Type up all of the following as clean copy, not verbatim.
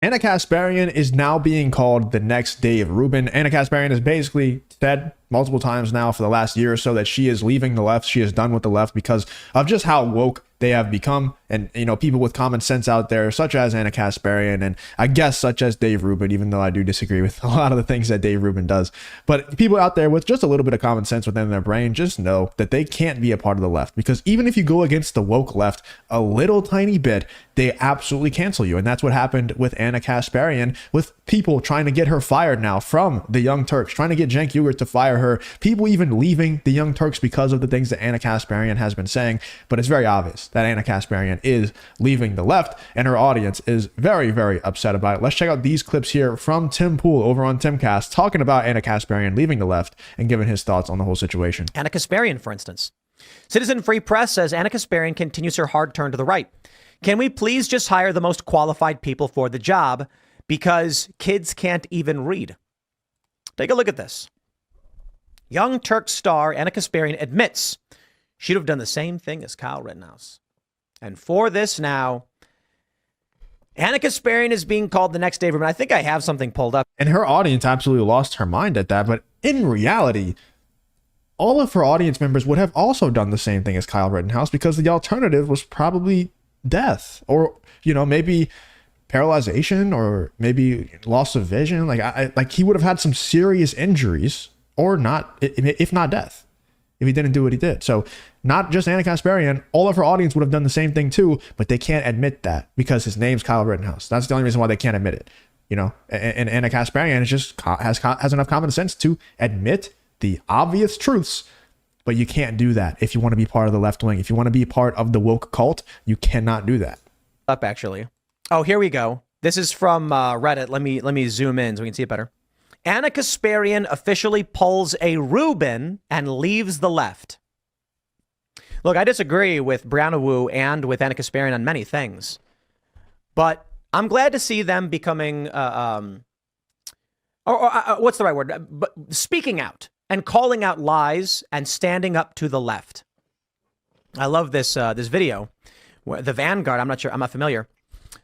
Ana Kasparian is now being called the next Dave Rubin. Ana Kasparian has basically said multiple times now for the last year or so that she is leaving the left. She is done with the left because of just how woke they have become. And, you know, people with common sense out there, such as Ana Kasparian and I guess such as Dave Rubin, even though I do disagree with a lot of the things that Dave Rubin does. But people out there with just a little bit of common sense within their brain just know that they can't be a part of the left, because even if you go against the woke left a little tiny bit, they absolutely cancel you. And that's what happened with Ana Kasparian, with people trying to get her fired now from the Young Turks, trying to get Cenk Uygur to fire her, people even leaving the Young Turks because of the things that Ana Kasparian has been saying. But it's very obvious that Ana Kasparian is leaving the left, and her audience is very, very upset about it. Let's check out these clips here from Tim Pool over on Timcast talking about Ana Kasparian leaving the left and giving his thoughts on the whole situation. Ana Kasparian, for instance. Citizen Free Press says Ana Kasparian continues her hard turn to the right. Can we please just hire the most qualified people for the job, because kids can't even read? Take a look at this. Young Turks star Ana Kasparian admits she'd have done the same thing as Kyle Rittenhouse. And for this now, Ana Kasparian is being called the next Dave Rubin. I think I have something pulled up. And her audience absolutely lost her mind at that. But in reality, all of her audience members would have also done the same thing as Kyle Rittenhouse, because the alternative was probably death, or, you know, maybe paralyzation, or maybe loss of vision. Like he would have had some serious injuries, or not, if not death, if he didn't do what he did. So not just Ana Kasparian, all of her audience would have done the same thing too, but they can't admit that because his name's Kyle Rittenhouse. That's the only reason why they can't admit it, you know. And Ana Kasparian is just has enough common sense to admit the obvious truths. But you can't do that if you want to be part of the left wing. If you want to be part of the woke cult, you cannot do that. Up actually. Oh, here we go. This is from Reddit. Let me zoom in so we can see it better. Ana Kasparian officially pulls a Rubin and leaves the left. Look, I disagree with Brianna Wu and with Ana Kasparian on many things, but I'm glad to see them becoming, what's the right word? But speaking out and calling out lies and standing up to the left. I love this this video where the Vanguard, I'm not familiar.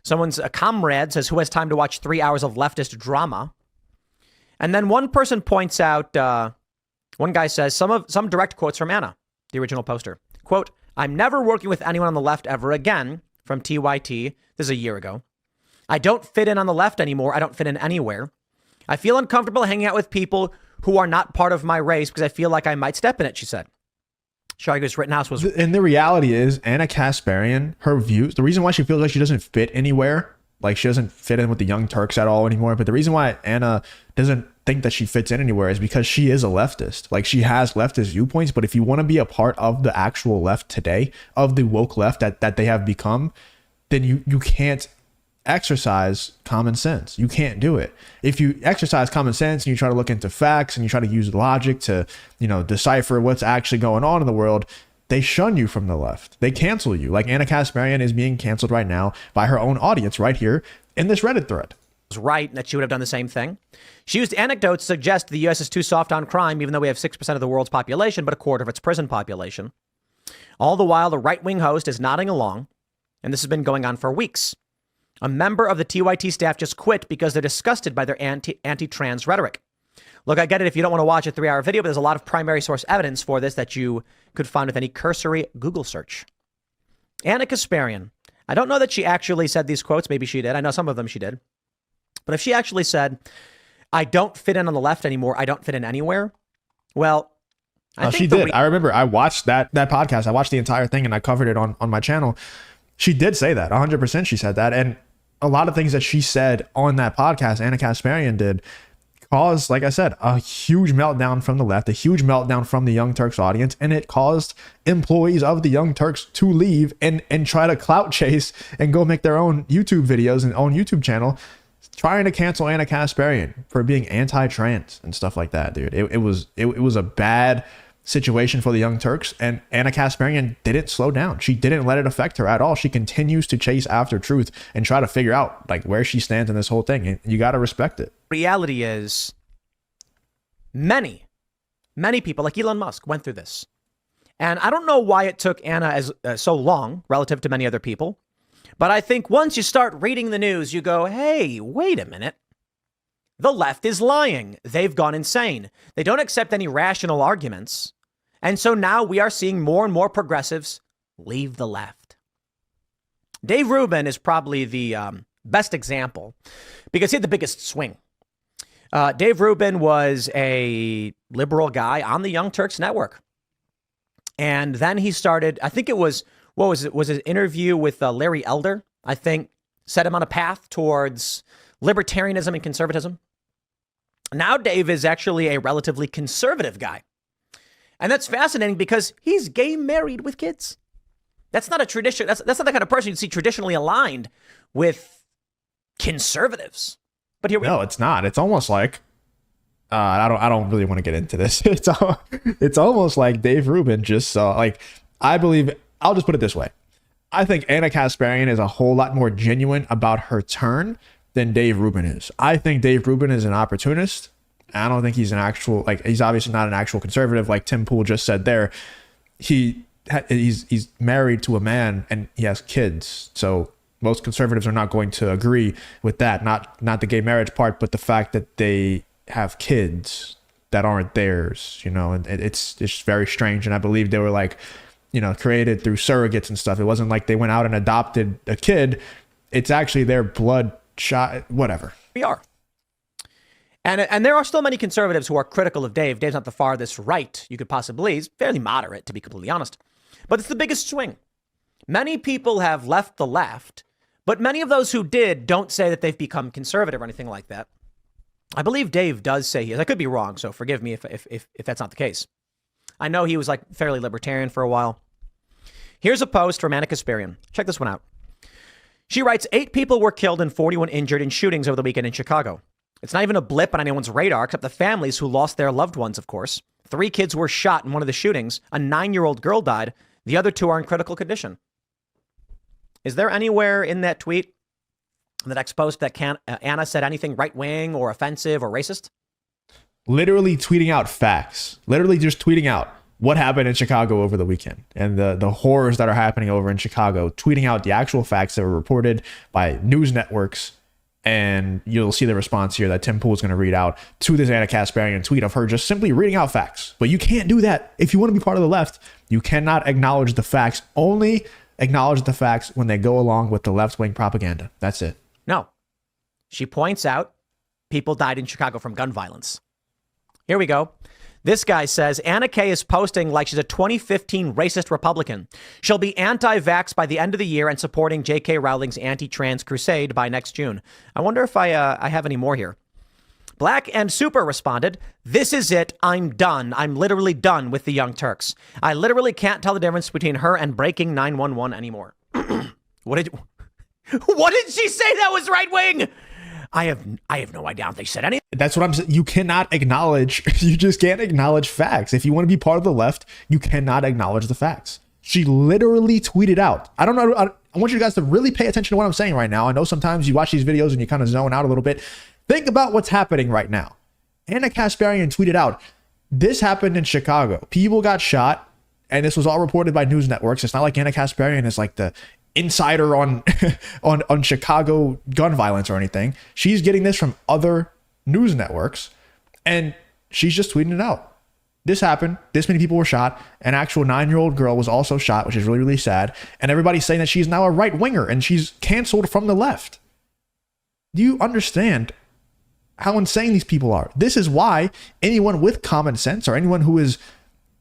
Someone's a comrade says, who has time to watch 3 hours of leftist drama? And then one person points out, one guy says some direct quotes from Ana, the original poster. Quote, "I'm never working with anyone on the left ever again," from TYT. This is a year ago. "I don't fit in on the left anymore. I don't fit in anywhere. I feel uncomfortable hanging out with people who are not part of my race because I feel like I might step in it," she said. She argues Rittenhouse was... And the reality is, Ana Kasparian, her views, the reason why she feels like she doesn't fit anywhere, like she doesn't fit in with the Young Turks at all anymore, but the reason why Ana doesn't think that she fits in anywhere is because she is a leftist. Like, she has leftist viewpoints, but if you want to be a part of the actual left today, of the woke left that they have become, then you can't exercise common sense. You can't do it. If you exercise common sense and you try to look into facts and you try to use logic to, you know, decipher what's actually going on in the world, they shun you from the left. They cancel you. Like Ana Kasparian is being canceled right now by her own audience right here in this Reddit thread. Was right that she would have done the same thing. She used anecdotes to suggest the U.S. is too soft on crime, even though we have 6% of the world's population, but a quarter of its prison population. All the while, the right-wing host is nodding along, and this has been going on for weeks. A member of the TYT staff just quit because they're disgusted by their anti-trans rhetoric. Look, I get it if you don't want to watch a 3-hour video, but there's a lot of primary source evidence for this that you could find with any cursory Google search. Ana Kasparian. I don't know that she actually said these quotes. Maybe she did. I know some of them she did. But if she actually said, "I don't fit in on the left anymore. I don't fit in anywhere." Well, I think she did. I remember I watched that podcast. I watched the entire thing and I covered it on my channel. She did say that. 100% she said that. And a lot of things that she said on that podcast, Ana Kasparian did, caused, like I said, a huge meltdown from the left, a huge meltdown from the Young Turks audience. And it caused employees of the Young Turks to leave and try to clout chase and go make their own YouTube videos and own YouTube channel, trying to cancel Ana Kasparian for being anti-trans and stuff like that, dude. It was a bad situation for the Young Turks, and Ana Kasparian didn't slow down. She didn't let it affect her at all. She continues to chase after truth and try to figure out like where she stands in this whole thing. And you got to respect it. Reality is many people like Elon Musk went through this. And I don't know why it took Ana as so long relative to many other people. But I think once you start reading the news, you go, hey, wait a minute. The left is lying. They've gone insane. They don't accept any rational arguments. And so now we are seeing more and more progressives leave the left. Dave Rubin is probably the best example because he had the biggest swing. Dave Rubin was a liberal guy on the Young Turks network. And then he started, I think it was, what was it? Was it an interview with Larry Elder, I think, set him on a path towards libertarianism and conservatism. Now Dave is actually a relatively conservative guy. And that's fascinating because he's gay married with kids. That's not a tradition. That's not the kind of person you'd see traditionally aligned with conservatives. But here we No, it's not. It's almost like I don't really want to get into this. It's almost like Dave Rubin just saw, like, I believe, I'll just put it this way. I think Ana Kasparian is a whole lot more genuine about her turn than Dave Rubin is. I think Dave Rubin is an opportunist. I don't think he's an actual, like, he's obviously not an actual conservative, like Tim Pool just said there. He's married to a man and he has kids. So most conservatives are not going to agree with that. Not the gay marriage part, but the fact that they have kids that aren't theirs, you know, and it's very strange. And I believe they were, like, you know, created through surrogates and stuff. It wasn't like they went out and adopted a kid. It's actually their blood shot, whatever. We are. And there are still many conservatives who are critical of Dave. Dave's not the farthest right you could possibly. He's fairly moderate, to be completely honest. But it's the biggest swing. Many people have left the left, but many of those who did don't say that they've become conservative or anything like that. I believe Dave does say he is. I could be wrong, so forgive me if that's not the case. I know he was, like, fairly libertarian for a while. Here's a post from Ana Kasparian. Check this one out. She writes, 8 people were killed and 41 injured in shootings over the weekend in Chicago. It's not even a blip on anyone's radar, except the families who lost their loved ones, of course. 3 kids were shot in one of the shootings. A 9-year-old girl died. The other 2 are in critical condition. Is there anywhere in that tweet, in the next post, that Anna said anything right-wing or offensive or racist? Literally tweeting out facts. Literally just tweeting out what happened in Chicago over the weekend and the horrors that are happening over in Chicago. Tweeting out the actual facts that were reported by news networks. And you'll see the response here that Tim Pool is going to read out to this Ana Kasparian tweet of her just simply reading out facts. But you can't do that. If you want to be part of the left, you cannot acknowledge the facts. Only acknowledge the facts when they go along with the left-wing propaganda. That's it. No. She points out people died in Chicago from gun violence. Here we go. This guy says, Anna K is posting like she's a 2015 racist Republican. She'll be anti-vax by the end of the year and supporting J.K. Rowling's anti-trans crusade by next June. I wonder if I have any more here. Black and Super responded, this is it. I'm done. I'm literally done with the Young Turks. I literally can't tell the difference between her and breaking 911 anymore. What did she say that was right wing? I have no idea if they said anything. That's what I'm saying. You cannot acknowledge. You just can't acknowledge facts. If you want to be part of the left, you cannot acknowledge the facts. She literally tweeted out. I don't know. I want you guys to really pay attention to what I'm saying right now. I know sometimes you watch these videos and you kind of zone out a little bit. Think about what's happening right now. Ana Kasparian tweeted out, this happened in Chicago. People got shot, and this was all reported by news networks. It's not like Ana Kasparian is like the insider on on Chicago gun violence or anything. She's getting this from other news networks, and she's just tweeting it out. This happened. This many people were shot. An actual 9-year-old girl was also shot, which is really, really sad. And everybody's saying that she's now a right winger and she's canceled from the left. Do you understand how insane these people are? This is why anyone with common sense or anyone who is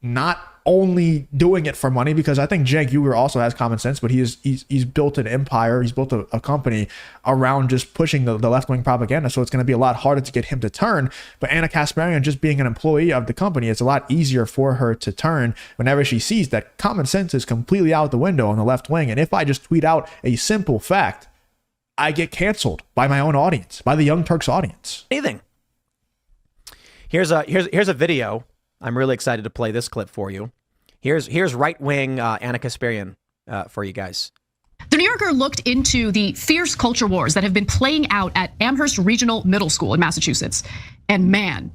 not only doing it for money, because I think Cenk Uygur also has common sense, but he's built an empire, he's built a company around just pushing the left-wing propaganda, so it's going to be a lot harder to get him to turn. But Ana Kasparian, just being an employee of the company, it's a lot easier for her to turn whenever she sees that common sense is completely out the window on the left wing. And if I just tweet out a simple fact, I get canceled by my own audience, by the Young Turks audience. Anything. Here's a video. I'm really excited to play this clip for you. Here's right-wing Ana Kasparian for you guys. The New Yorker looked into the fierce culture wars that have been playing out at Amherst Regional Middle School in Massachusetts. And man,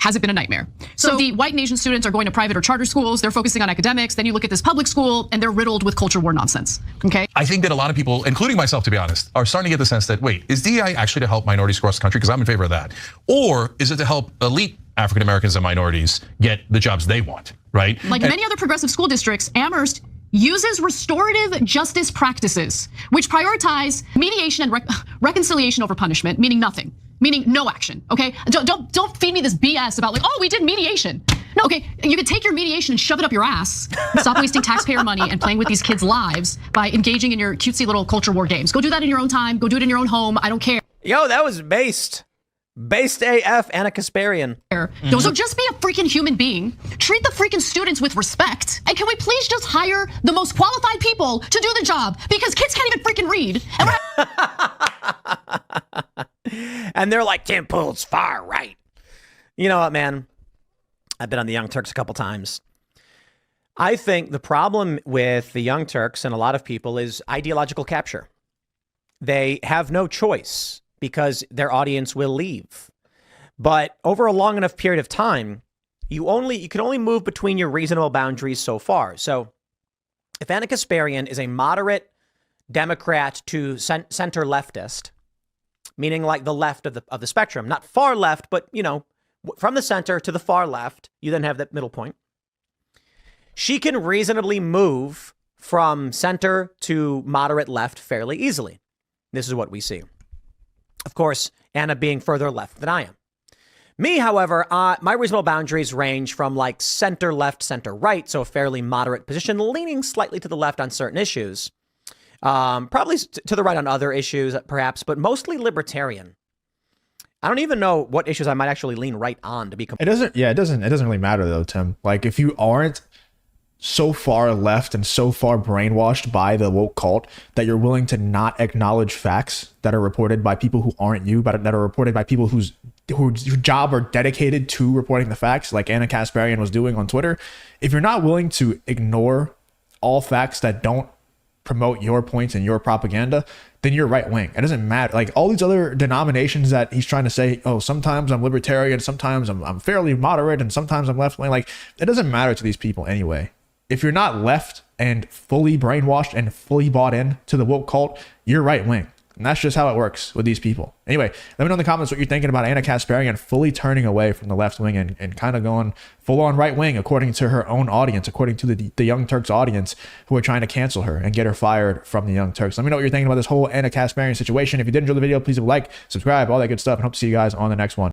has it been a nightmare? So the white and Asian students are going to private or charter schools. They're focusing on academics. Then you look at this public school and they're riddled with culture war nonsense, okay? I think that a lot of people, including myself to be honest, are starting to get the sense that, wait, is DEI actually to help minorities across the country? Because I'm in favor of that. Or is it to help elite African Americans and minorities get the jobs they want, right? Like many other progressive school districts, Amherst uses restorative justice practices, which prioritize mediation and reconciliation over punishment, meaning nothing. Meaning no action, okay? Don't feed me this BS about like, oh, we did mediation. No, okay, you could take your mediation and shove it up your ass. Stop wasting taxpayer money and playing with these kids' lives by engaging in your cutesy little culture war games. Go do that in your own time. Go do it in your own home. I don't care. Yo, that was based AF, Ana Kasparian. So just be a freaking human being. Treat the freaking students with respect. And can we please just hire the most qualified people to do the job? Because kids can't even freaking read. And they're like, Tim Pool's far right. You know what, man? I've been on the Young Turks a couple times. I think the problem with the Young Turks and a lot of people is ideological capture. They have no choice because their audience will leave. But over a long enough period of time, you can only move between your reasonable boundaries so far. So if Ana Kasparian is a moderate Democrat to center leftist, meaning like the left of the spectrum, not far left, but, you know, from the center to the far left, you then have that middle point. She can reasonably move from center to moderate left fairly easily. This is what we see. Of course, Anna being further left than I am. Me, however, my reasonable boundaries range from like center left, center right, so a fairly moderate position, leaning slightly to the left on certain issues. Probably to the right on other issues, perhaps, but mostly libertarian. I don't even know what issues I might actually lean right on to be. It doesn't really matter though, Tim. Like if you aren't so far left and so far brainwashed by the woke cult that you're willing to not acknowledge facts that are reported by people who aren't you, but that are reported by people whose job are dedicated to reporting the facts, like Ana Kasparian was doing on Twitter. If you're not willing to ignore all facts that don't promote your points and your propaganda, then you're right wing. It doesn't matter. Like all these other denominations that he's trying to say, oh, sometimes I'm libertarian, sometimes I'm fairly moderate, and sometimes I'm left wing. Like it doesn't matter to these people anyway. If you're not left and fully brainwashed and fully bought in to the woke cult, you're right wing. And that's just how it works with these people. Anyway, let me know in the comments what you're thinking about Ana Kasparian fully turning away from the left wing and kind of going full on right wing, according to her own audience, according to the Young Turks audience who are trying to cancel her and get her fired from the Young Turks. Let me know what you're thinking about this whole Ana Kasparian situation. If you did enjoy the video, please leave a like, subscribe, all that good stuff, and hope to see you guys on the next one.